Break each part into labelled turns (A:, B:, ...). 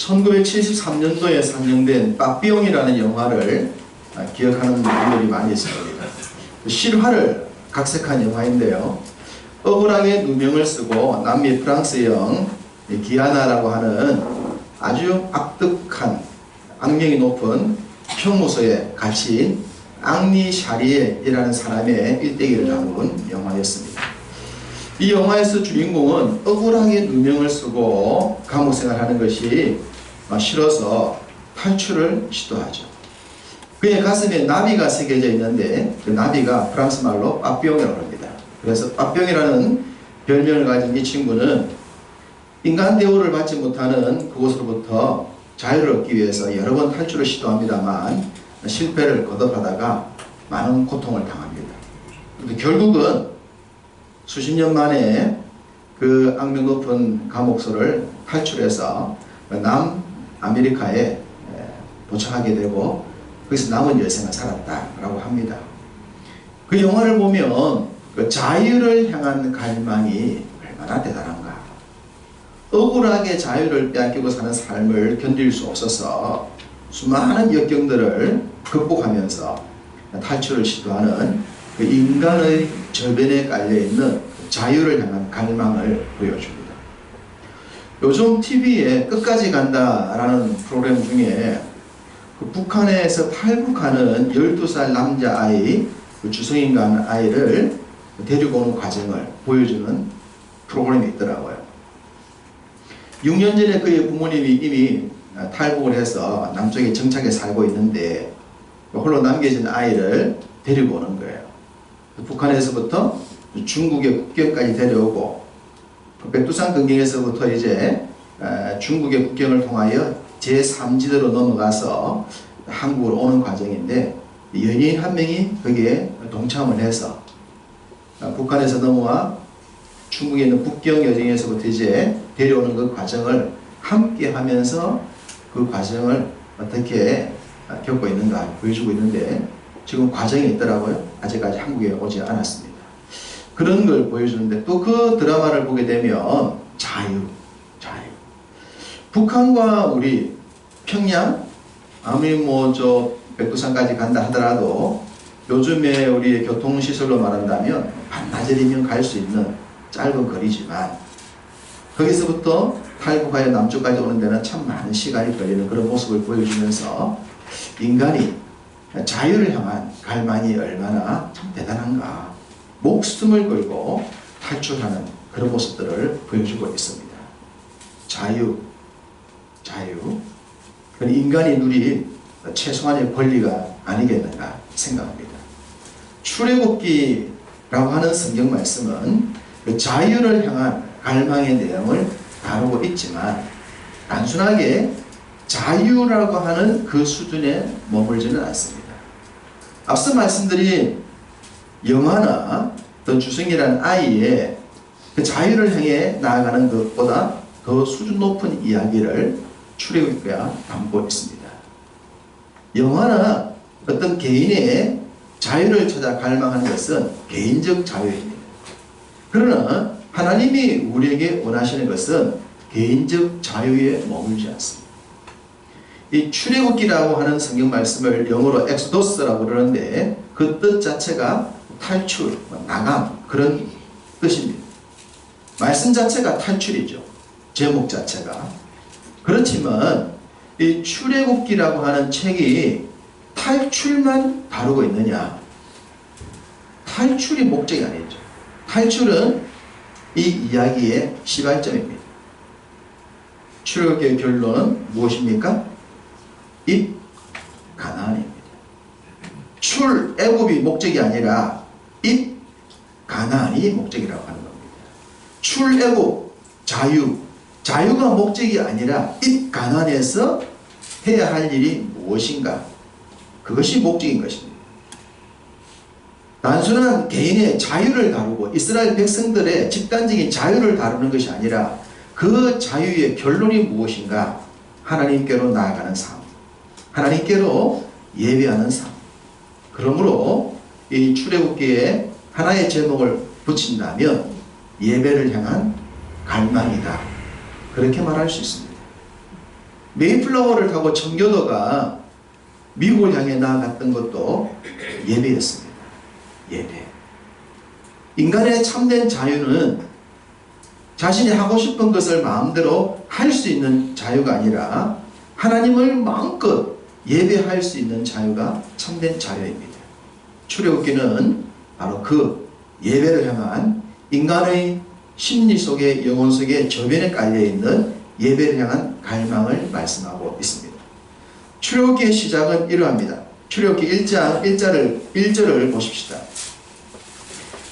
A: 1973년도에 상영된 빠삐용이라는 영화를 기억하는 분들이 많이 있을 겁니다. 실화를 각색한 영화인데요. 억울하게 누명을 쓰고 남미 프랑스형 기아나라고 하는 아주 악독한 악명이 높은 형무소에 갇힌 앙리 샤리에이라는 사람의 일대기를 다룬 영화였습니다. 이 영화에서 주인공은 억울하게 누명을 쓰고 감옥 생활하는 것이 싫어서 탈출을 시도하죠. 그의 가슴에 나비가 새겨져 있는데 그 나비가 프랑스 말로 빠삐용이라고 합니다. 그래서 빠삐용이라는 별명을 가진 이 친구는 인간 대우를 받지 못하는 그곳으로부터 자유를 얻기 위해서 여러 번 탈출을 시도합니다만 실패를 거듭하다가 많은 고통을 당합니다. 그런데 결국은 수십 년 만에 그 악명 높은 감옥소를 탈출해서 남아메리카에 도착하게 되고 거기서 남은 여생을 살았다라고 합니다. 그 영화를 보면 그 자유를 향한 갈망이 얼마나 대단한가. 억울하게 자유를 빼앗기고 사는 삶을 견딜 수 없어서 수많은 역경들을 극복하면서 탈출을 시도하는 그 인간의 저변에 깔려있는 자유를 향한 갈망을 보여줍니다. 요즘 TV에 끝까지 간다라는 프로그램 중에 그 북한에서 탈북하는 12살 남자아이, 그 주성인간 아이를 데리고 오는 과정을 보여주는 프로그램이 있더라고요. 6년 전에 그의 부모님이 이미 탈북을 해서 남쪽에 정착해 살고 있는데 홀로 남겨진 아이를 데리고 오는 거예요. 북한에서부터 중국의 국경까지 데려오고 백두산 근경에서부터 이제 중국의 국경을 통하여 제3지대로 넘어가서 한국으로 오는 과정인데 연예인 한 명이 거기에 동참을 해서 북한에서 넘어와 중국에 있는 국경 여정에서부터 이제 데려오는 그 과정을 함께 하면서 그 과정을 어떻게 겪고 있는가 보여주고 있는데 지금 과정이 있더라고요. 아직까지 한국에 오지 않았습니다. 그런 걸 보여주는데 또 그 드라마를 보게 되면 자유. 북한과 우리 평양 아무리 저 백두산까지 간다 하더라도 요즘에 우리의 교통시설로 말한다면 반나절이면 갈 수 있는 짧은 거리지만 거기서부터 탈북하여 남쪽까지 오는 데는 참 많은 시간이 걸리는 그런 모습을 보여주면서 인간이 자유를 향한 갈망이 얼마나 참 대단한가, 목숨을 걸고 탈출하는 그런 모습들을 보여주고 있습니다. 자유. 그건 인간이 누릴 최소한의 권리가 아니겠는가 생각합니다. 출애굽기라고 하는 성경 말씀은 그 자유를 향한 갈망의 내용을 다루고 있지만 단순하게 자유라고 하는 그 수준에 머물지는 않습니다. 앞서 말씀드린 영화나 또 주성이라는 아이의 그 자유를 향해 나아가는 것보다 더 수준 높은 이야기를 출애굽기가 담고 있습니다. 영화나 어떤 개인의 자유를 찾아 갈망하는 것은 개인적 자유입니다. 그러나 하나님이 우리에게 원하시는 것은 개인적 자유에 머물지 않습니다. 이 출애굽기라고 하는 성경 말씀을 영어로 엑소더스라고 그러는데 그 뜻 자체가 탈출, 나감 그런 뜻입니다. 말씀 자체가 탈출이죠. 제목 자체가. 그렇지만 이 출애굽기라고 하는 책이 탈출만 다루고 있느냐? 탈출이 목적이 아니죠. 탈출은 이 이야기의 시발점입니다. 출애굽기의 결론은 무엇입니까? 입가나안입니다. 출애굽이 목적이 아니라 입가나안이 목적이라고 하는 겁니다. 출애굽, 자유가 목적이 아니라 입가나안에서 해야 할 일이 무엇인가? 그것이 목적인 것입니다. 단순한 개인의 자유를 다루고 이스라엘 백성들의 집단적인 자유를 다루는 것이 아니라 그 자유의 결론이 무엇인가? 하나님께로 나아가는 삶, 하나님께로 예배하는 삶. 그러므로 이 출애굽기에 하나의 제목을 붙인다면 예배를 향한 갈망이다. 그렇게 말할 수 있습니다. 메이플라워를 타고 청교도가 미국을 향해 나아갔던 것도 예배였습니다. 예배. 인간의 참된 자유는 자신이 하고 싶은 것을 마음대로 할 수 있는 자유가 아니라 하나님을 마음껏 예배할 수 있는 자유가 참된 자유입니다. 출애굽기는 바로 그 예배를 향한 인간의 심리 속에, 영혼 속에 저변에 깔려있는 예배를 향한 갈망을 말씀하고 있습니다. 출애굽기의 시작은 이러합니다. 출애굽기 1장 1절을 보십시다.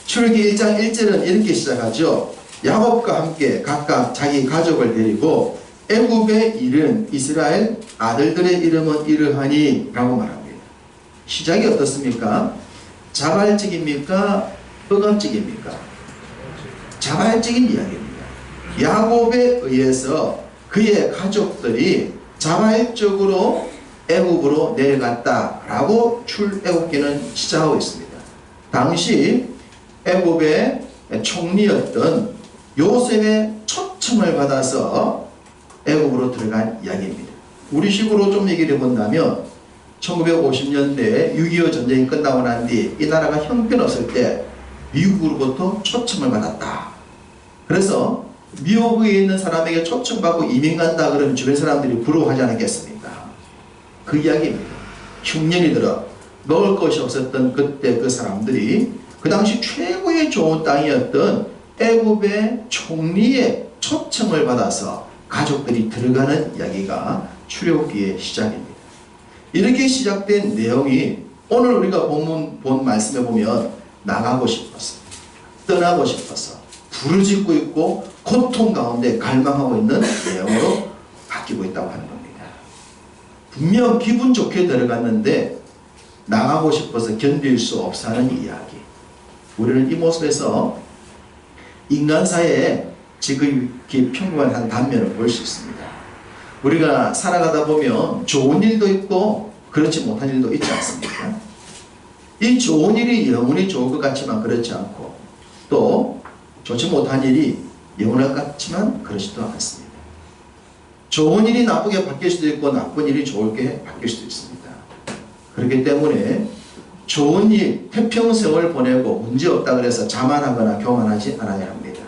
A: 출애굽기 1장 1절은 이렇게 시작하죠. 야곱과 함께 각각 자기 가족을 데리고 애굽에 이른 이스라엘 아들들의 이름은 이러하니 라고 말합니다. 시작이 어떻습니까? 자발적입니까? 억압적입니까? 자발적인 이야기입니다. 야곱에 의해서 그의 가족들이 자발적으로 애굽으로 내려갔다라고 출애굽기는 시작하고 있습니다. 당시 애굽의 총리였던 요셉의 초청을 받아서 애굽으로 들어간 이야기입니다. 우리식으로 좀 얘기를 해본다면 1950년대 6.25 전쟁이 끝나고 난 뒤 이 나라가 형편없을 때 미국으로부터 초청을 받았다. 그래서 미국에 있는 사람에게 초청받고 이민 간다 그러면 주변 사람들이 부러워하지 않겠습니까? 그 이야기입니다. 흉년이 들어 먹을 것이 없었던 그때 그 사람들이 그 당시 최고의 좋은 땅이었던 애굽의 총리의 초청을 받아서 가족들이 들어가는 이야기가 출애굽기의 시작입니다. 이렇게 시작된 내용이 오늘 우리가 본 말씀에 보면 나가고 싶어서, 떠나고 싶어서 부르짖고 있고 고통 가운데 갈망하고 있는 내용으로 바뀌고 있다고 하는 겁니다. 분명 기분 좋게 들어갔는데 나가고 싶어서 견딜 수 없어 하는 이야기. 우리는 이 모습에서 인간사회에 지극히 평범한 한 단면을 볼 수 있습니다. 우리가 살아가다 보면 좋은 일도 있고 그렇지 못한 일도 있지 않습니까? 이 좋은 일이 영원히 좋을 것 같지만 그렇지 않고 또 좋지 못한 일이 영원할 것 같지만 그렇지도 않습니다. 좋은 일이 나쁘게 바뀔 수도 있고 나쁜 일이 좋게 바뀔 수도 있습니다. 그렇기 때문에 좋은 일, 태평성을 보내고 문제없다 그래서 자만하거나 교만하지 않아야 합니다.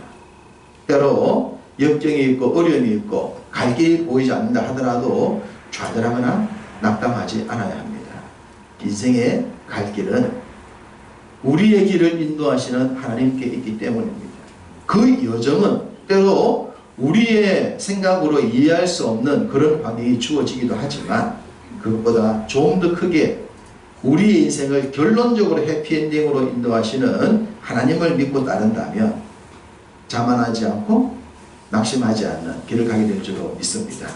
A: 때로 역경이 있고 어려움이 있고 갈 길이 보이지 않는다 하더라도 좌절하거나 낙담하지 않아야 합니다. 인생의 갈 길은 우리의 길을 인도하시는 하나님께 있기 때문입니다. 그 여정은 때로 우리의 생각으로 이해할 수 없는 그런 환경이 주어지기도 하지만 그것보다 좀 더 크게 우리의 인생을 결론적으로 해피엔딩으로 인도하시는 하나님을 믿고 따른다면 자만하지 않고 낙심하지 않는 길을 가게 될 줄로 믿습니다.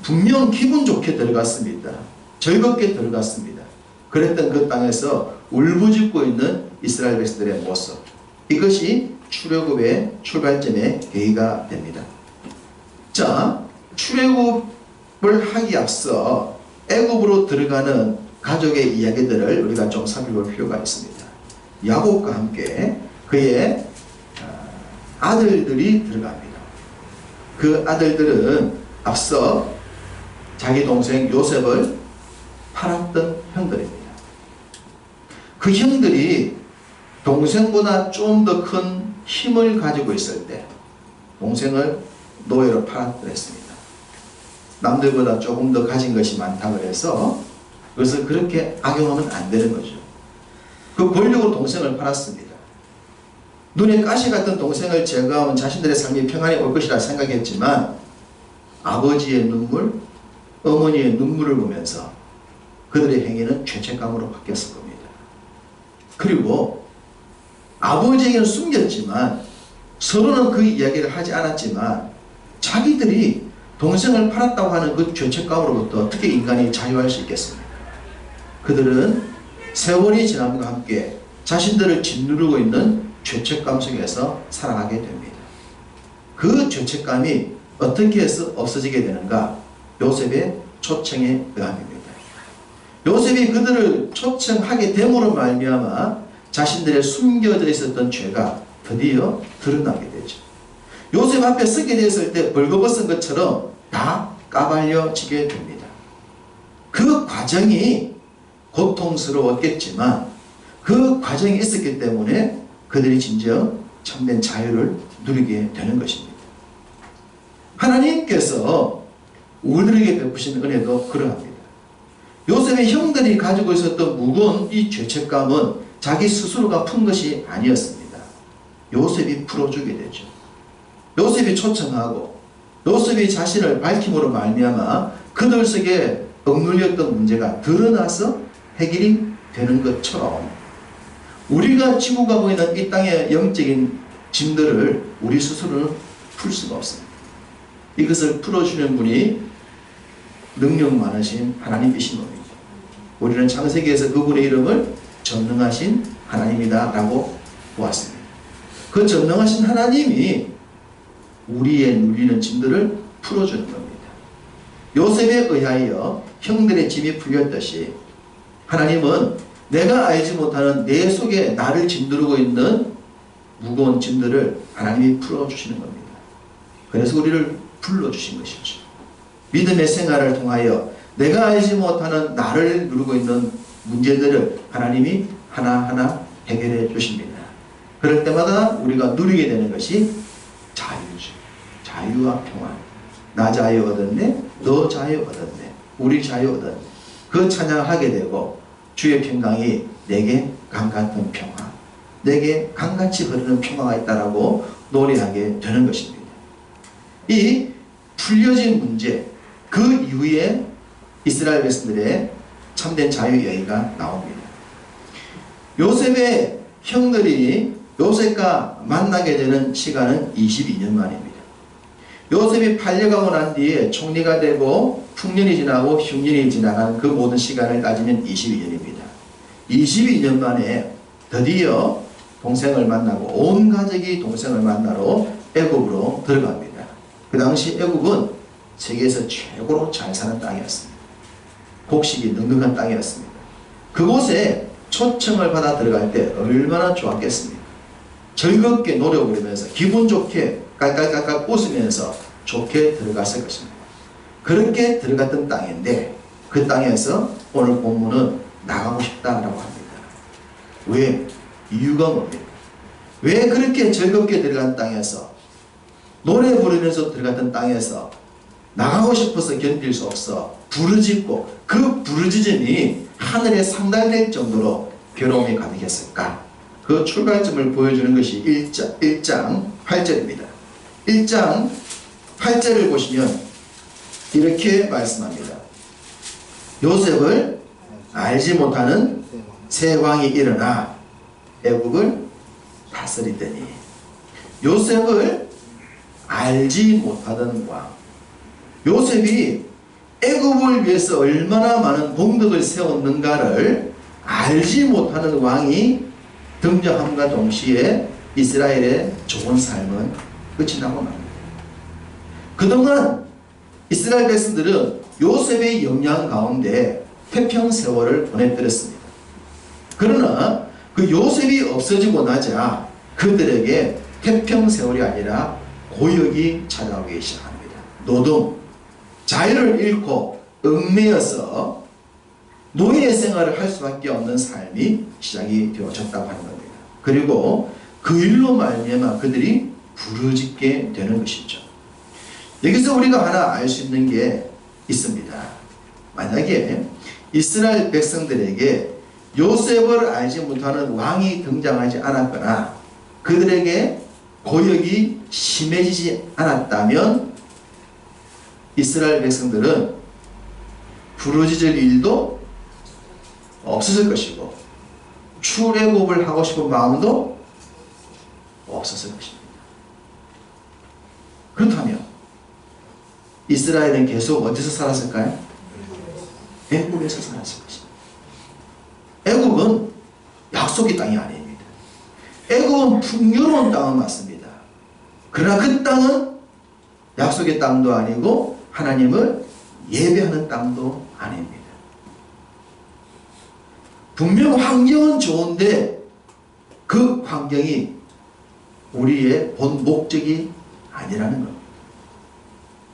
A: 분명 기분 좋게 들어갔습니다. 즐겁게 들어갔습니다. 그랬던 그 땅에서 울부짖고 있는 이스라엘 백성들의 모습, 이것이 출애굽의 출발점의 계기가 됩니다. 자, 출애굽을 하기 앞서 애굽으로 들어가는 가족의 이야기들을 우리가 좀 살펴볼 필요가 있습니다. 야곱과 함께 그의 아들들이 들어갑니다. 그 아들들은 앞서 자기 동생 요셉을 팔았던 형들입니다. 그 형들이 동생보다 좀 더 큰 힘을 가지고 있을 때 동생을 노예로 팔았더랬습니다. 남들보다 조금 더 가진 것이 많다고 해서 그것을 그렇게 악용하면 안 되는 거죠. 그 권력으로 동생을 팔았습니다. 눈에 가시 같은 동생을 제거하면 자신들의 삶이 평안히 올 것이라 생각했지만 아버지의 눈물, 어머니의 눈물을 보면서 그들의 행위는 죄책감으로 바뀌었을 겁니다. 그리고 아버지에게는 숨겼지만 서로는 그 이야기를 하지 않았지만 자기들이 동생을 팔았다고 하는 그 죄책감으로부터 어떻게 인간이 자유할 수 있겠습니까? 그들은 세월이 지남과 함께 자신들을 짓누르고 있는 죄책감 속에서 살아가게 됩니다. 그 죄책감이 어떻게 해서 없어지게 되는가? 요셉의 초청에 의함입니다. 요셉이 그들을 초청하게 됨으로 말미암아 자신들의 숨겨져 있었던 죄가 드디어 드러나게 되죠. 요셉 앞에 서게 되었을 때 벌거벗은 것처럼 다 까발려지게 됩니다. 그 과정이 고통스러웠겠지만 그 과정이 있었기 때문에 그들이 진정 참된 자유를 누리게 되는 것입니다. 하나님께서 우리들에게 베푸신 은혜도 그러합니다. 요셉의 형들이 가지고 있었던 무거운 이 죄책감은 자기 스스로가 푼 것이 아니었습니다. 요셉이 풀어주게 되죠. 요셉이 초청하고 요셉이 자신을 밝힘으로 말미암아 그들 속에 억눌렸던 문제가 드러나서 해결이 되는 것처럼 우리가 지고 가고 있는 이 땅의 영적인 짐들을 우리 스스로는 풀 수가 없습니다. 이것을 풀어주는 분이 능력 많으신 하나님이신 겁니다. 우리는 창세기에서 그분의 이름을 전능하신 하나님이다 라고 보았습니다. 그 전능하신 하나님이 우리의 눌리는 짐들을 풀어주는 겁니다. 요셉에 의하여 형들의 짐이 풀렸듯이 하나님은 내가 알지 못하는 내 속에 나를 짓누르고 있는 무거운 짐들을 하나님이 풀어주시는 겁니다. 그래서 우리를 불러주신 것이죠. 믿음의 생활을 통하여 내가 알지 못하는 나를 누르고 있는 문제들을 하나님이 하나하나 해결해 주십니다. 그럴 때마다 우리가 누리게 되는 것이 자유죠. 자유와 평안. 나 자유 얻었네, 너 자유 얻었네, 우리 자유 얻었네. 그 찬양하게 되고 주의 평강이 내게 강같은 평화, 내게 강같이 흐르는 평화가 있다라고 노래하게 되는 것입니다. 이 풀려진 문제, 그 이후에 이스라엘 백성들의 참된 자유 여의가 나옵니다. 요셉의 형들이 요셉과 만나게 되는 시간은 22년 만입니다. 요셉이 팔려가고 난 뒤에 총리가 되고 풍년이 지나고 흉년이 지나간 그 모든 시간을 따지면 22년입니다. 22년 만에 드디어 동생을 만나고 온 가족이 동생을 만나러 애굽으로 들어갑니다. 그 당시 애굽은 세계에서 최고로 잘 사는 땅이었습니다. 곡식이 넉넉한 땅이었습니다. 그곳에 초청을 받아 들어갈 때 얼마나 좋았겠습니까? 즐겁게 노래 부르면서 기분 좋게 깔깔깔깔 웃으면서 좋게 들어갔을 것입니다. 그렇게 들어갔던 땅인데 그 땅에서 오늘 본문은 나가고 싶다라고 합니다. 왜? 이유가 뭡니까? 왜 그렇게 즐겁게 들어간 땅에서 노래 부르면서 들어갔던 땅에서 나가고 싶어서 견딜 수 없어 부르짖고 그 부르짖음이 하늘에 상달될 정도로 괴로움이 가득했을까? 그 출발점을 보여주는 것이 1장 8절입니다. 1장 8절을 보시면 이렇게 말씀합니다. 요셉을 알지 못하는 새 왕이 일어나 애국을 다스리더니 요셉을 알지 못하던 왕, 요셉이 애굽을 위해서 얼마나 많은 공덕을 세웠는가를 알지 못하는 왕이 등장함과 동시에 이스라엘의 좋은 삶은 끝이 나고 맙니다. 그동안 이스라엘 백성들은 요셉의 영향 가운데 태평세월을 보내드렸습니다. 그러나 그 요셉이 없어지고 나자 그들에게 태평세월이 아니라 고역이 찾아오기 시작합니다. 노동, 자유를 잃고 얽매여서 노예 생활을 할 수밖에 없는 삶이 시작이 되어졌다고 하는 겁니다. 그리고 그 일로 말미암아 그들이 부르짖게 되는 것이죠. 여기서 우리가 하나 알 수 있는 게 있습니다. 만약에 이스라엘 백성들에게 요셉을 알지 못하는 왕이 등장하지 않았거나 그들에게 고역이 심해지지 않았다면 이스라엘 백성들은 부르짖을 일도 없었을 것이고 출애굽을 하고 싶은 마음도 없었을 것입니다. 그렇다면 이스라엘은 계속 어디서 살았을까요? 애굽에서 살았을 것입니다. 애굽은 약속의 땅이 아닙니다. 애굽은 풍요로운 땅은 맞습니다. 그러나 그 땅은 약속의 땅도 아니고 하나님을 예배하는 땅도 아닙니다. 분명 환경은 좋은데 그 환경이 우리의 본 목적이 아니라는 겁니다.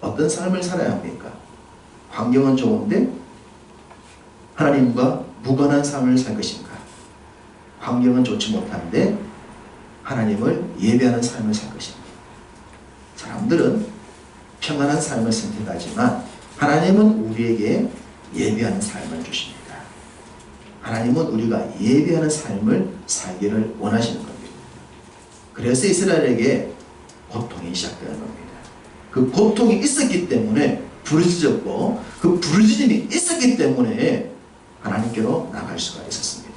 A: 어떤 삶을 살아야 합니까? 환경은 좋은데 하나님과 무관한 삶을 살 것인가? 환경은 좋지 못한데 하나님을 예배하는 삶을 살 것인가? 사람들은 평안한 삶을 선택하지만 하나님은 우리에게 예배하는 삶을 주십니다. 하나님은 우리가 예배하는 삶을 살기를 원하시는 겁니다. 그래서 이스라엘에게 고통이 시작되는 겁니다. 그 고통이 있었기 때문에 부르짖었고 그 부르짖음이 있었기 때문에 하나님께로 나갈 수가 있었습니다.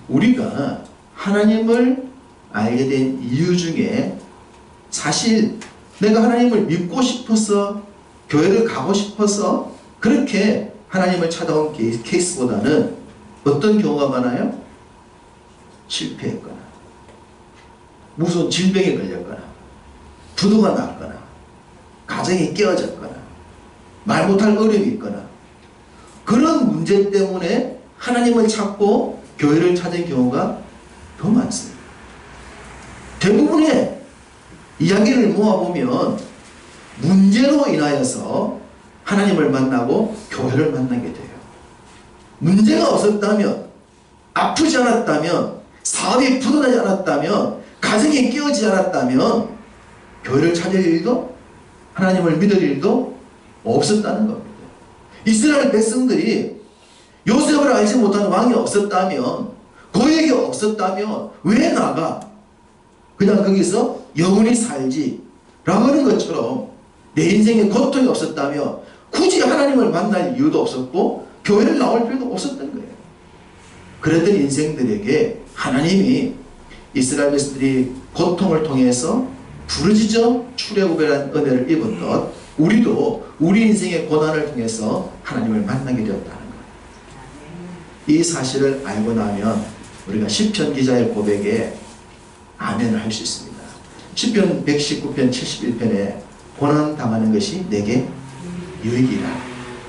A: 우리가 하나님을 알게 된 이유 중에 사실 내가 하나님을 믿고 싶어서 교회를 가고 싶어서 그렇게 하나님을 찾아온 케이스보다는 어떤 경우가 많아요? 실패했거나 무슨 질병에 걸렸거나 부도가 났거나 가정이 깨어졌거나 말 못할 어려움이 있거나 그런 문제 때문에 하나님을 찾고 교회를 찾은 경우가 더 많습니다. 대부분의 이야기를 모아보면 문제로 인하여서 하나님을 만나고 교회를 만나게 돼요. 문제가 없었다면, 아프지 않았다면, 사업이 부도나지 않았다면, 가정이 깨어지지 않았다면 교회를 찾을 일도 하나님을 믿을 일도 없었다는 겁니다. 이스라엘 백성들이 요셉을 알지 못하는 왕이 없었다면, 고액이 없었다면 왜 나가? 그냥 거기서 영원히 살지 라고 하는 것처럼 내 인생에 고통이 없었다면 굳이 하나님을 만날 이유도 없었고 교회를 나올 필요도 없었던 거예요. 그랬던 인생들에게 하나님이 이스라엘 백성들이 고통을 통해서 부르짖어 출애굽이라는 은혜를 입었던 우리도 우리 인생의 고난을 통해서 하나님을 만나게 되었다는 거예요. 이 사실을 알고 나면 우리가 시편 기자의 고백에 아멘을 할 수 있습니다. 시편 119편 71편에 고난 당하는 것이 내게 유익이라.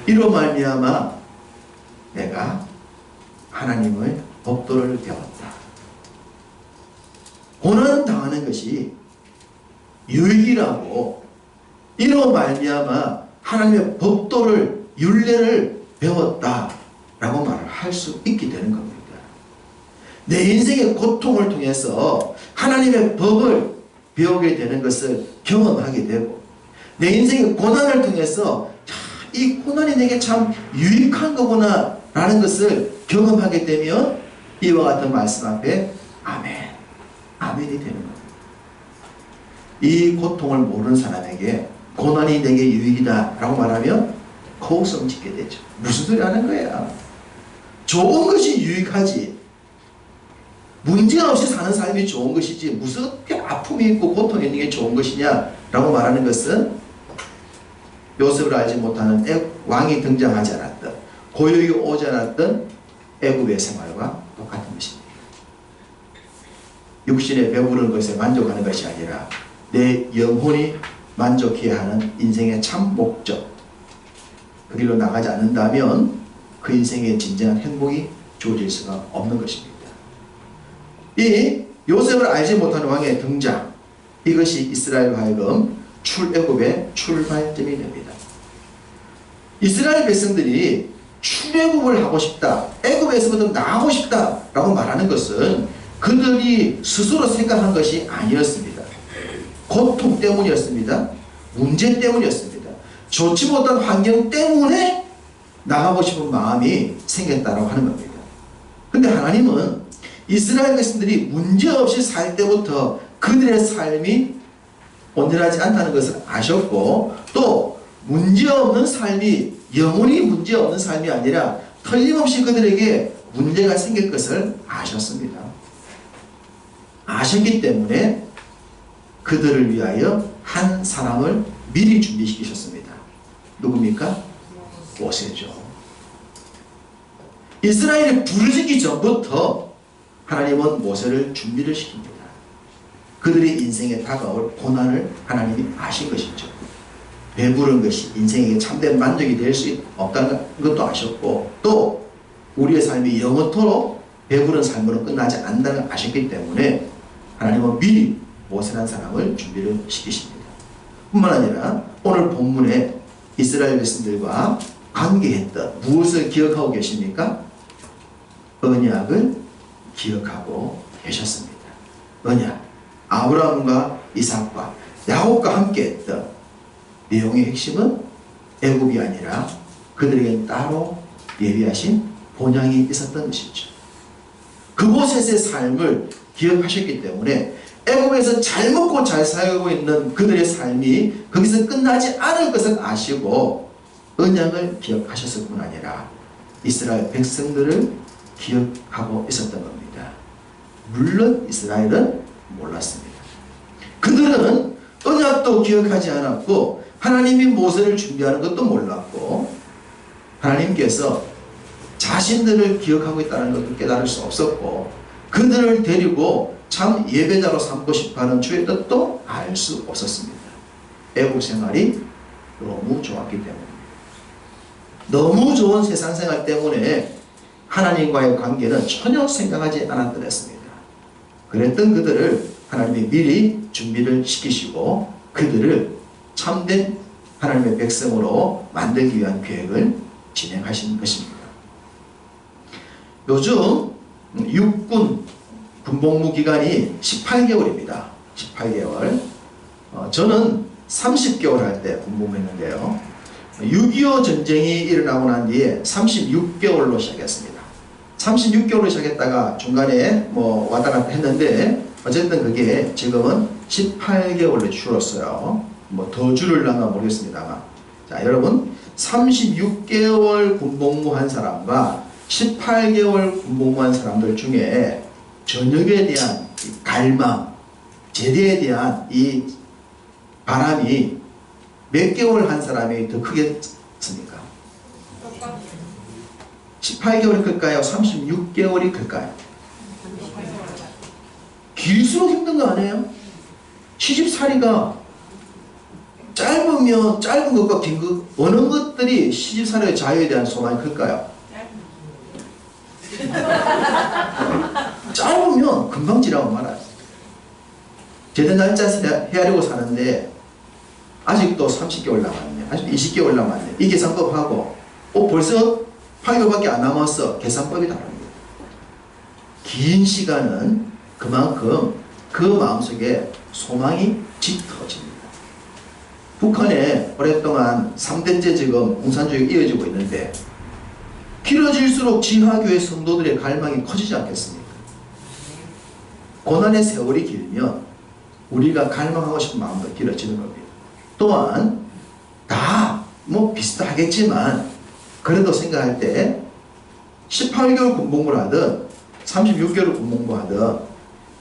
A: 이로 말미암아 내가 하나님의 법도를 배웠다. 고난 당하는 것이 유익이라고 이로 말미암아 하나님의 법도를 율례를 배웠다라고 말을 할 수 있게 되는 겁니다. 내 인생의 고통을 통해서 하나님의 법을 배우게 되는 것을 경험하게 되고 내 인생의 고난을 통해서 이 고난이 내게 참 유익한 거구나 라는 것을 경험하게 되면 이와 같은 말씀 앞에 아멘, 아멘이 되는 겁니다. 이 고통을 모르는 사람에게 고난이 내게 유익이다 라고 말하면 거우성 짓게 되죠. 무슨 소리 하는 거야? 좋은 것이 유익하지. 문제없이 사는 삶이 좋은 것이지 무슨 아픔이 있고 고통이 있는 게 좋은 것이냐 라고 말하는 것은 요셉을 알지 못하는 왕이 등장하지 않았던 고역이 오지 않았던 애굽의 생활과 똑같은 것입니다. 육신에 배부른 것에 만족하는 것이 아니라 내 영혼이 만족해야 하는 인생의 참 목적, 그 길로 나가지 않는다면 그 인생의 진정한 행복이 주어질 수가 없는 것입니다. 이 요셉을 알지 못하는 왕의 등장, 이것이 이스라엘과 하여금 출애굽의 출발점이 됩니다. 이스라엘 백성들이 출애굽을 하고 싶다, 애굽에서부터 나가고 싶다 라고 말하는 것은 그들이 스스로 생각한 것이 아니었습니다. 고통 때문이었습니다. 문제 때문이었습니다. 좋지 못한 환경 때문에 나가고 싶은 마음이 생겼다고 하는 겁니다. 그런데 하나님은 이스라엘 백성들이 문제없이 살 때부터 그들의 삶이 온전하지 않다는 것을 아셨고 또 문제없는 삶이 영원히 문제없는 삶이 아니라 틀림없이 그들에게 문제가 생길 것을 아셨습니다. 아셨기 때문에 그들을 위하여 한 사람을 미리 준비시키셨습니다. 누굽니까? 모세죠. 이스라엘이 부르짖기 전부터 하나님은 모세를 준비를 시킵니다. 그들의 인생에 다가올 고난을 하나님이 아신 것이죠. 배부른 것이 인생에게 참된 만족이 될 수 없다는 것도 아셨고 또 우리의 삶이 영원토록 배부른 삶으로 끝나지 않는다는 걸 아셨기 때문에 하나님은 미리 모세라는 사람을 준비를 시키십니다. 뿐만 아니라 오늘 본문에 이스라엘 백성들과 관계했던 무엇을 기억하고 계십니까? 언약을 기억하고 계셨습니다. 언약, 아브라함과 이삭과 야곱과 함께했던 내용의 핵심은 애굽이 아니라 그들에겐 따로 예비하신 본향이 있었던 것이죠. 그곳에서의 삶을 기억하셨기 때문에 애굽에서 잘 먹고 잘 살고 있는 그들의 삶이 거기서 끝나지 않을 것을 아시고 언약을 기억하셨을 뿐 아니라 이스라엘 백성들을 기억하고 있었던 겁니다. 물론 이스라엘은 몰랐습니다. 그들은 언약도 기억하지 않았고 하나님이 모세를 준비하는 것도 몰랐고 하나님께서 자신들을 기억하고 있다는 것도 깨달을 수 없었고 그들을 데리고 참 예배자로 삼고 싶어하는 주의 뜻도 알 수 없었습니다. 애국 생활이 너무 좋았기 때문입니다. 너무 좋은 세상 생활 때문에 하나님과의 관계는 전혀 생각하지 않았더랬습니다. 그랬던 그들을 하나님이 미리 준비를 시키시고 그들을 참된 하나님의 백성으로 만들기 위한 계획을 진행하신 것입니다. 요즘 육군 군복무 기간이 18개월입니다. 18개월. 저는 30개월 할 때 군복무했는데요. 6.25 전쟁이 일어나고 난 뒤에 36개월로 시작했습니다. 36개월로 시작했다가 중간에 왔다 갔다 했는데 어쨌든 그게 지금은 18개월로 줄었어요. 더 줄을려나 모르겠습니다만. 자, 여러분 36개월 군복무한 사람과 18개월 군복무한 사람들 중에 전역에 대한 갈망, 제대에 대한 이 바람이 몇 개월 한 사람이 더 크겠습니까? 18개월이 클까요? 36개월이 클까요? 길수록 힘든 거 아니에요? 시집살이가 짧으면 짧은 것과 긴 것, 어느 것들이 시집살이의 자유에 대한 소망이 클까요? 짧으면 금방 지나고 말아요. 제대 날짜 헤아리고 사는데 아직도 30개월 남았네, 아직도 20개월 남았네, 이 계산법하고 벌써 8개월밖에 안 남았어, 계산법이 다릅니다. 긴 시간은 그만큼 그 마음속에 소망이 짙어집니다. 북한에 오랫동안 3대째 지금 공산주의가 이어지고 있는데 길어질수록 지하교회 성도들의 갈망이 커지지 않겠습니까? 고난의 세월이 길면 우리가 갈망하고 싶은 마음도 길어지는 겁니다. 또한 다 비슷하겠지만 그래도 생각할 때 18개월 군복무를 하든 36개월 군복무 하든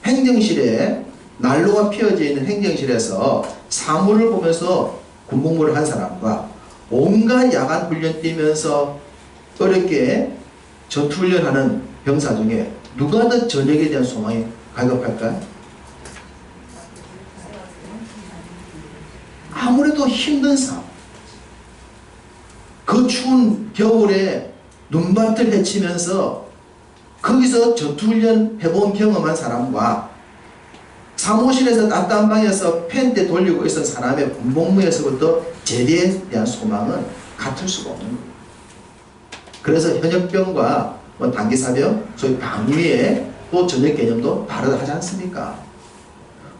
A: 행정실에 난로가 피어져 있는 행정실에서 사물을 보면서 군복무를 한 사람과 온갖 야간 훈련 뛰면서 어렵게 전투훈련하는 병사 중에 누가 더 전역에 대한 소망이 갈급할까요? 아무래도 힘든 삶, 그 추운 겨울에 눈밭을 헤치면서 거기서 전투훈련 해본 경험한 사람과 사무실에서 따뜻한 방에서 팬대 돌리고 있던 사람의 군복무에서부터 제대에 대한 소망은 같을 수가 없는 거예요. 그래서 현역병과 단기사병, 소위 방위의 또 전역 개념도 다르다 하지 않습니까?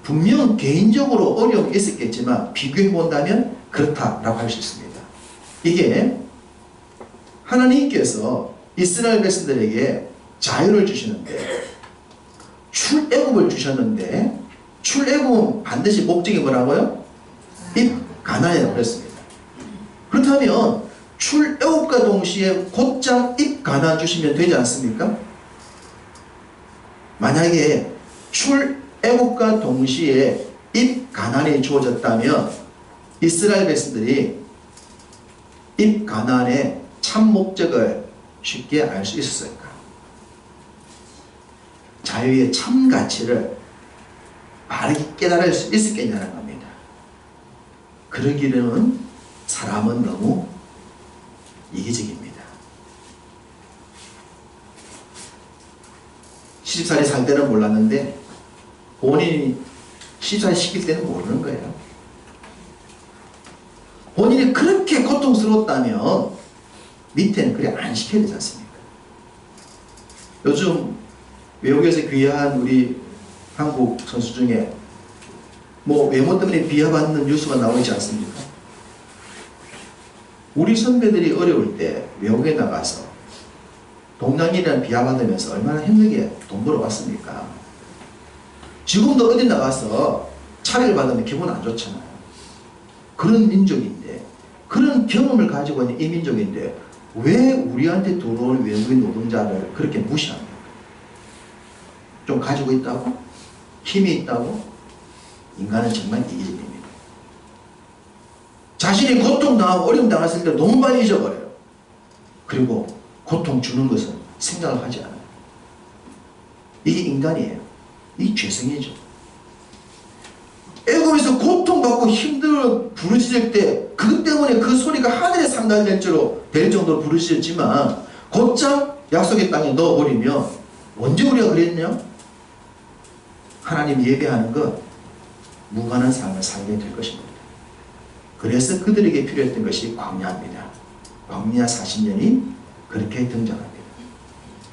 A: 분명 개인적으로 어려움이 있었겠지만 비교해 본다면 그렇다라고 할 수 있습니다. 이게 하나님께서 이스라엘 백성들에게 자유를 주시는데 출애굽을 주셨는데 출애굽은 반드시 목적이 뭐라고요? 입가나안이라고 그랬습니다. 그렇다면 출애굽과 동시에 곧장 입가나안 주시면 되지 않습니까? 만약에 출애굽과 동시에 입가나안이 주어졌다면 이스라엘 백성들이 입가나안의 참 목적을 쉽게 알 수 있었을까? 자유의 참 가치를 바르게 깨달을 수 있었겠냐는 겁니다. 그러기에는 사람은 너무 이기적입니다. 시집살이 살 때는 몰랐는데 본인이 시집살이 시킬 때는 모르는 거예요. 본인이 그렇게 고통스러웠다면 밑에는 그래 안 시켜야 되지 않습니까? 요즘 외국에서 귀화한 우리 한국 선수 중에 뭐 외모 때문에 비하받는 뉴스가 나오지 않습니까? 우리 선배들이 어려울 때 외국에 나가서 동양인이라는 비하받으면서 얼마나 힘들게 돈 벌어왔습니까? 지금도 어디 나가서 차례를 받으면 기분 안 좋잖아요. 그런 민족인데, 그런 경험을 가지고 있는 이 민족인데 왜 우리한테 들어올 외국인 노동자를 그렇게 무시합니까? 좀 가지고 있다고? 힘이 있다고? 인간은 정말 이기적입니다. 자신이 고통당하고 어려움 당했을 때 너무 빨리 잊어버려요. 그리고 고통 주는 것은 생각을 하지 않아요. 이게 인간이에요. 이게 죄성이죠. 애굽에서 고통받고 힘들어 부르짖을 때 그것 때문에 그 소리가 하늘에 상달될 될 정도로 부르짖었지만 곧장 약속의 땅에 넣어버리면 언제 우리가 그랬냐? 하나님 예배하는 것 무관한 삶을 살게 될 것입니다. 그래서 그들에게 필요했던 것이 광야입니다. 광야 40년이 그렇게 등장합니다.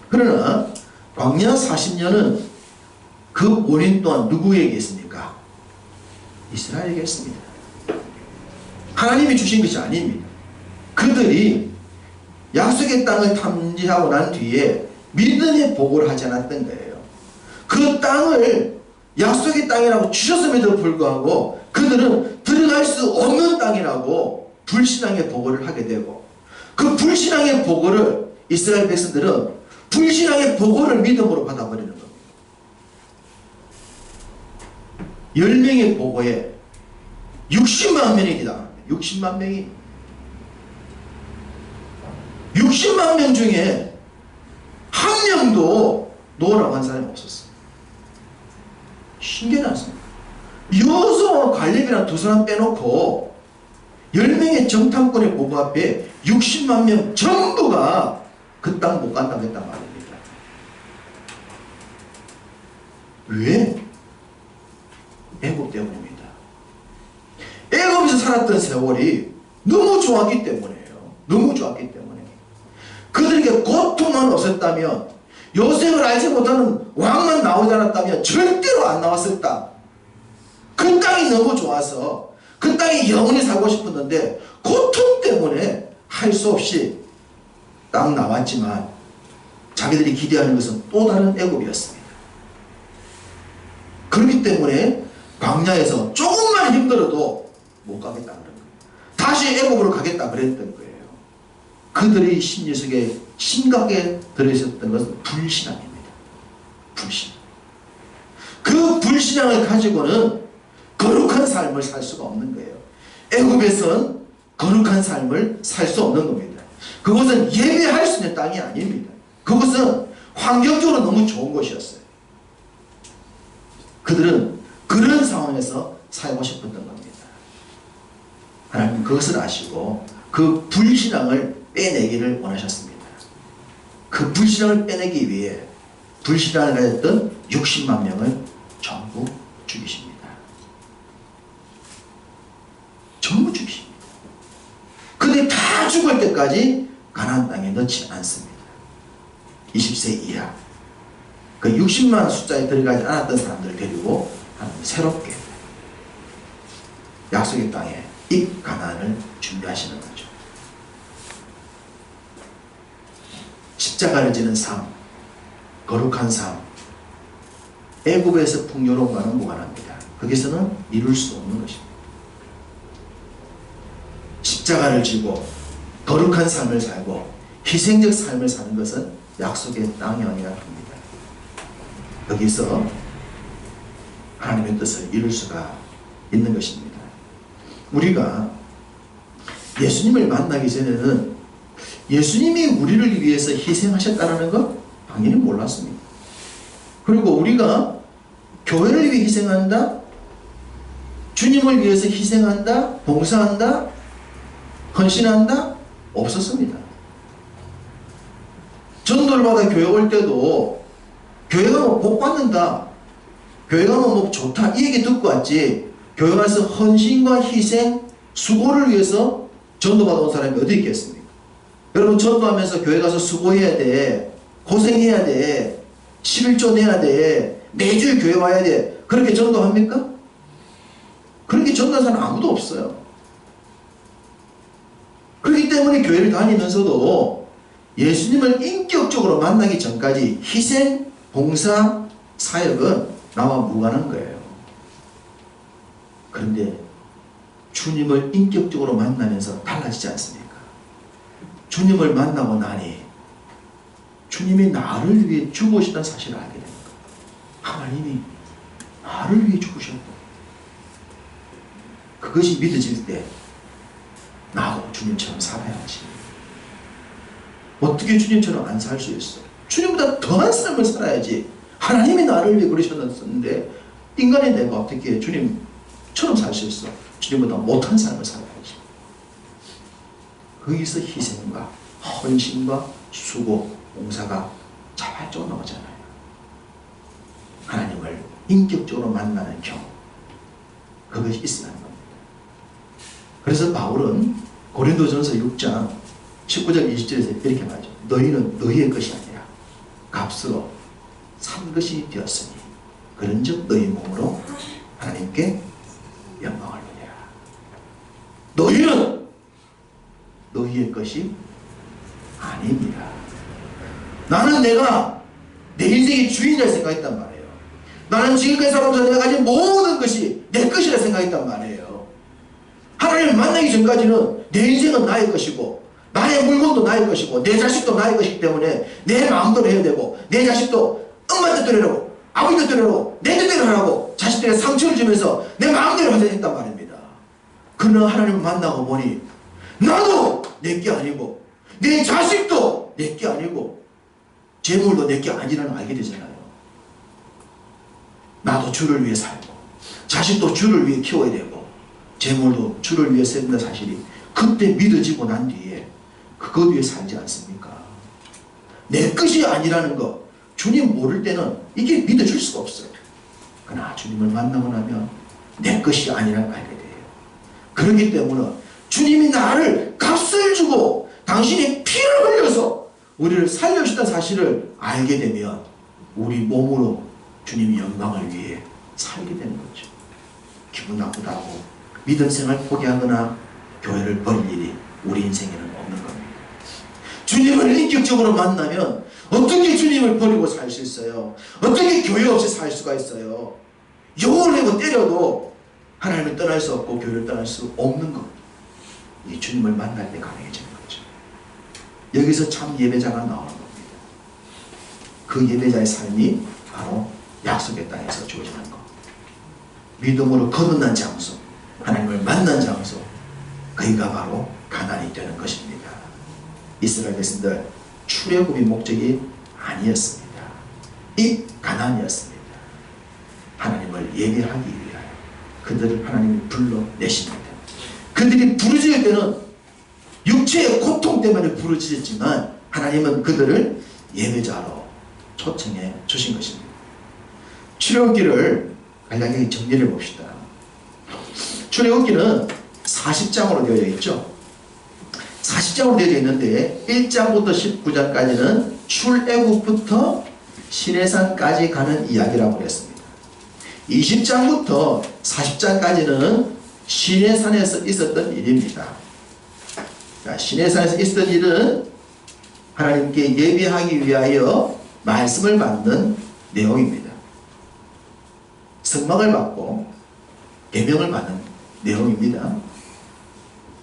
A: 그러나 광야 40년은 그 원인 또한 누구에게 있습니까? 이스라엘에게 있습니다. 하나님이 주신 것이 아닙니다. 그들이 약속의 땅을 탐지하고 난 뒤에 믿음의 보고를 하지 않았던 거예요. 그 땅을 약속의 땅이라고 주셨음에도 불구하고 그들은 들어갈 수 없는 땅이라고 불신앙의 보고를 하게 되고, 그 불신앙의 보고를 이스라엘 백성들은 불신앙의 보고를 믿음으로 받아버리는 겁니다. 10명의 보고에 60만 명이 기다립니다. 60만 명이 60만 명 중에 한 명도 노라고 한 사람이 없었어요. 신기하지 않습니까? 여호수아와 갈렙이라는 두 사람 빼놓고 10명의 정탐꾼의 보고 앞에 60만 명 전부가 그 땅 못 간다고 했단 말입니다. 왜? 애굽 때문입니다. 애굽에서 살았던 세월이 너무 좋았기 때문이에요. 너무 좋았기 때문에. 그들에게 고통만 없었다면, 요셉을 알지 못하는 왕만 나오지 않았다면 절대로 안 나왔을 땅. 그 땅이 너무 좋아서 그 땅에 영원히 살고 싶었는데 고통 때문에 할 수 없이 땅 나왔지만 자기들이 기대하는 것은 또 다른 애굽이었습니다. 그렇기 때문에 광야에서 조금만 힘들어도 못 가겠다 그런 거예요. 다시 애굽으로 가겠다 그랬던 거예요. 그들의 심리 속에 심각하게 들어있었던 것은 불신앙입니다. 불신앙. 그 불신앙을 가지고는 거룩한 삶을 살 수가 없는 거예요. 애굽에서는 거룩한 삶을 살 수 없는 겁니다. 그것은 예배할 수 있는 땅이 아닙니다. 그것은 환경적으로 너무 좋은 곳이었어요. 그들은 그런 상황에서 살고 싶었던 겁니다. 하나님 그것을 아시고 그 불신앙을 빼내기를 원하셨습니다. 그 불신앙을 빼내기 위해 불신앙을 가졌던 60만 명을 전부 죽이십니다. 전부 죽이십니다. 그들이 다 죽을 때까지 가나안 땅에 넣지 않습니다. 20세 이하 그 60만 숫자에 들어가지 않았던 사람들을 데리고 하나님 새롭게 약속의 땅에 이 가나안을 준비하시는 거죠. 십자가를 지는 삶, 거룩한 삶, 애굽에서 풍요로움과는 무관합니다. 거기서는 이룰 수 없는 것입니다. 십자가를 지고 거룩한 삶을 살고 희생적 삶을 사는 것은 약속의 땅이 아니라 합니다. 여기서 하나님의 뜻을 이룰 수가 있는 것입니다. 우리가 예수님을 만나기 전에는 예수님이 우리를 위해서 희생하셨다는 것 당연히 몰랐습니다. 그리고 우리가 교회를 위해 희생한다, 주님을 위해서 희생한다, 봉사한다, 헌신한다? 없었습니다. 전도를 받아 교회 올 때도 교회 가면 복 받는다, 교회 가면 뭐 좋다 이 얘기 듣고 왔지, 교회 가서 헌신과 희생, 수고를 위해서 전도 받아온 사람이 어디 있겠습니까? 여러분 전도하면서 교회 가서 수고해야 돼. 고생해야 돼. 11조 내야 돼. 매주일 교회 와야 돼. 그렇게 전도합니까? 그렇게 전도하는 사람 아무도 없어요. 그렇기 때문에 교회를 다니면서도 예수님을 인격적으로 만나기 전까지 희생, 봉사, 사역은 나와 무관한 거예요. 그런데 주님을 인격적으로 만나면서 달라지지 않습니까? 주님을 만나고 나니 주님이 나를 위해 죽으셨다는 사실을 알게 됩니다. 하나님이 나를 위해 죽으셨다. 그것이 믿어질 때 나도 주님처럼 살아야지. 어떻게 주님처럼 안 살 수 있어? 주님보다 더한 삶을 살아야지. 하나님이 나를 위해 그러셨는데 인간의 내가 어떻게 주님처럼 살 수 있어? 주님보다 못한 삶을 살아야지. 거기서 희생과 헌신과 수고, 봉사가 자발적으로 나오잖아요. 하나님을 인격적으로 만나는 경험, 그것이 있어야 하는 겁니다. 그래서 바울은 고린도전서 6장 19절 20절에서 이렇게 말하죠. 너희는 너희의 것이 아니라 값으로 산 것이 되었으니 그런즉 너희 몸으로 하나님께 영광을 누리라. 너희는 너희의 것이 아닙니다. 나는 내가 내 인생의 주인이라 생각했단 말이에요. 나는 지금까지 살아오면서 내가 가진 모든 것이 내 것이라 생각했단 말이에요. 하나님을 만나기 전까지는 내 인생은 나의 것이고 나의 물건도 나의 것이고 내 자식도 나의 것이기 때문에 내 마음대로 해야 되고 내 자식도 엄마 뜻대로 하라고 아버지 뜻대로 하라고 내 뜻대로 하라고 자식들에게 상처를 주면서 내 마음대로 하자 했단 말입니다. 그러나 하나님을 만나고 보니 나도 내게 아니고 내 자식도 내게 아니고 재물도 내게 아니라는 걸 알게 되잖아요. 나도 주를 위해 살고 자식도 주를 위해 키워야 되고 재물도 주를 위해 쓴다 사실이 그때 믿어지고 난 뒤에 그것 위해 살지 않습니까? 내 것이 아니라는 거 주님 모를 때는 이게 믿어줄 수가 없어요. 그러나 주님을 만나고 나면 내 것이 아니라는 걸 알게 돼요. 그렇기 때문에 주님이 나를 값을 주고 당신이 피를 흘려서 우리를 살려주셨다는 사실을 알게 되면 우리 몸으로 주님이 영광을 위해 살게 되는 거죠. 기분 나쁘다고 믿음 생활 포기하거나 교회를 버릴 일이 우리 인생에는 없는 겁니다. 주님을 인격적으로 만나면 어떻게 주님을 버리고 살 수 있어요? 어떻게 교회 없이 살 수가 있어요? 욕을 내고 때려도 하나님을 떠날 수 없고 교회를 떠날 수 없는 겁니다. 이 주님을 만날 때 가능해지는 거죠. 여기서 참 예배자가 나오는 겁니다. 그 예배자의 삶이 바로 약속의 땅에서 주어지는 것. 믿음으로 거듭난 장소, 하나님을 만난 장소, 그이가 바로 가나안이 되는 것입니다. 이스라엘 백성들 출애굽이 목적이 아니었습니다. 이 가나안이었습니다. 하나님을 예배하기 위하여 그들을 하나님이 불러내십니다. 그들이 부르짖을 때는 육체의 고통 때문에 부르짖었지만 하나님은 그들을 예배자로 초청해 주신 것입니다. 출애굽기를 간략하게 정리를 봅시다. 출애굽기는 40장으로 되어져 있죠. 40장으로 되어져 있는데 1장부터 19장까지는 출애굽부터 시내산까지 가는 이야기라고 했습니다. 20장부터 40장까지는 시내산에서 있었던 일입니다. 시내산에서 있었던 일은 하나님께 예배하기 위하여 말씀을 받는 내용입니다. 성막을 받고 계명을 받는 내용입니다.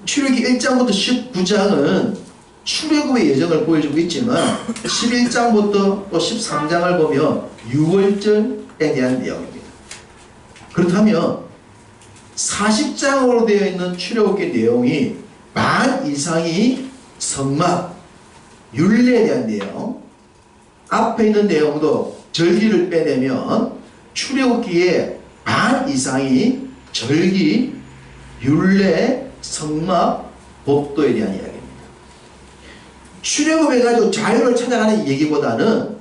A: 출애굽기 1장부터 19장은 출애굽의 예정을 보여주고 있지만 11장부터 또 13장을 보면 유월절에 대한 내용입니다. 그렇다면 40장으로 되어 있는 출애굽기 내용이 반 이상이 성막, 율례에 대한 내용, 앞에 있는 내용도 절기를 빼내면 출애굽기의 반 이상이 절기, 율례, 성막, 법도에 대한 이야기입니다. 출애굽해가지고 자유를 찾아가는 얘기보다는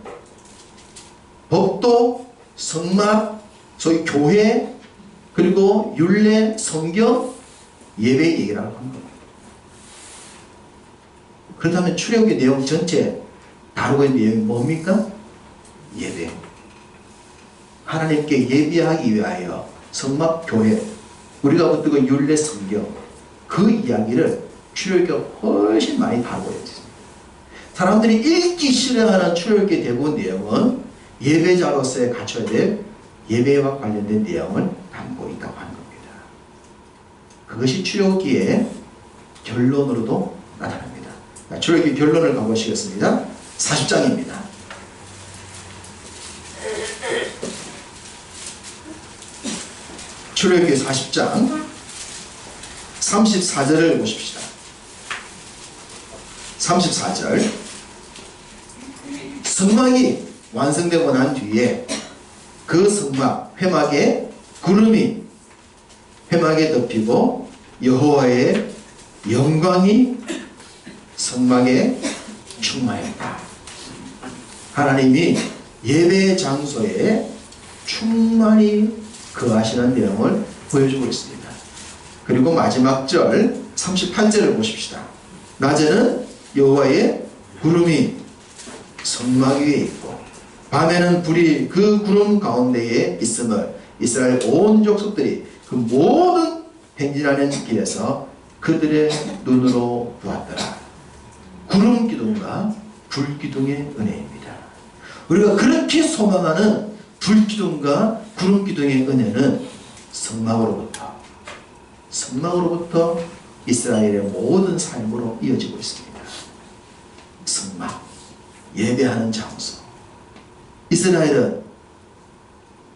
A: 법도, 성막, 소위 교회, 그리고 율례, 성경, 예배 얘기라고 하는 겁니다. 그렇다면 출애굽기 내용 전체 다루고 있는 내용이 뭡니까? 예배. 하나님께 예배하기 위하여 성막 교회, 우리가 붙들고 율례 성경, 그 이야기를 출애굽기가 훨씬 많이 다루고 있습니다. 사람들이 읽기 싫어하는 출애굽기 대부분 내용은 예배자로서의 갖춰야 될 예배와 관련된 내용을 담고 있다고 하는 겁니다. 그것이 출애굽기의 결론으로도 나타납니다. 출애굽기 결론을 가보시겠습니다. 40장입니다. 출애굽기 40장 34절을 보십시다. 34절 성막이 완성되고 난 뒤에 그 성막 회막에 구름이 회막에 덮이고 여호와의 영광이 성막에 충만했다. 하나님이 예배 장소에 충만히 거하시는 내용을 보여주고 있습니다. 그리고 마지막 절 38절을 보십시다. 낮에는 여호와의 구름이 성막 위에 있고 밤에는 불이 그 구름 가운데에 있음을 이스라엘 온 족속들이 그 모든 행진하는 길에서 그들의 눈으로 보았더라. 구름 기둥과 불 기둥의 은혜입니다. 우리가 그렇게 소망하는 불 기둥과 구름 기둥의 은혜는 성막으로부터 이스라엘의 모든 삶으로 이어지고 있습니다. 성막, 예배하는 장소. 이스라엘은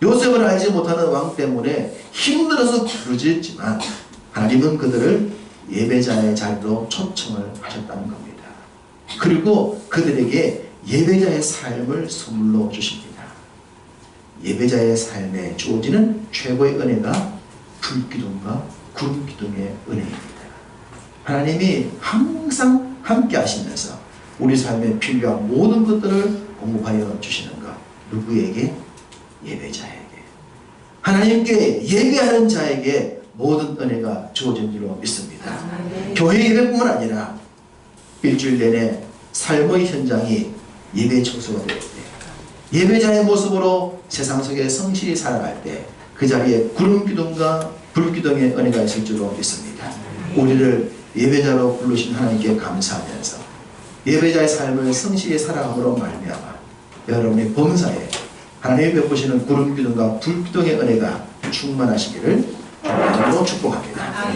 A: 요셉을 알지 못하는 왕 때문에 힘들어서 부르짖지만 하나님은 그들을 예배자의 자리로 초청을 하셨다는 겁니다. 그리고 그들에게 예배자의 삶을 선물로 주십니다. 예배자의 삶에 주어지는 최고의 은혜가 불기둥과 구름기둥의 은혜입니다. 하나님이 항상 함께 하시면서 우리 삶에 필요한 모든 것들을 공급하여 주시는 것. 누구에게? 예배자에게. 하나님께 예배하는 자에게 모든 은혜가 주어진 줄로 믿습니다. 교회 예배뿐만 아니라 일주일 내내 삶의 현장이 예배 청소가 될 때, 예배자의 모습으로 세상 속에 성실히 살아갈 때 그 자리에 구름기둥과 불기둥의 은혜가 있을 줄로 믿습니다. 우리를 예배자로 부르신 하나님께 감사하면서 예배자의 삶을 성실히 살아감으로 말미암아 여러분의 범사에 하나님이 베푸시는 구름기둥과 불기둥의 은혜가 충만하시기를 주님으로 축복합니다.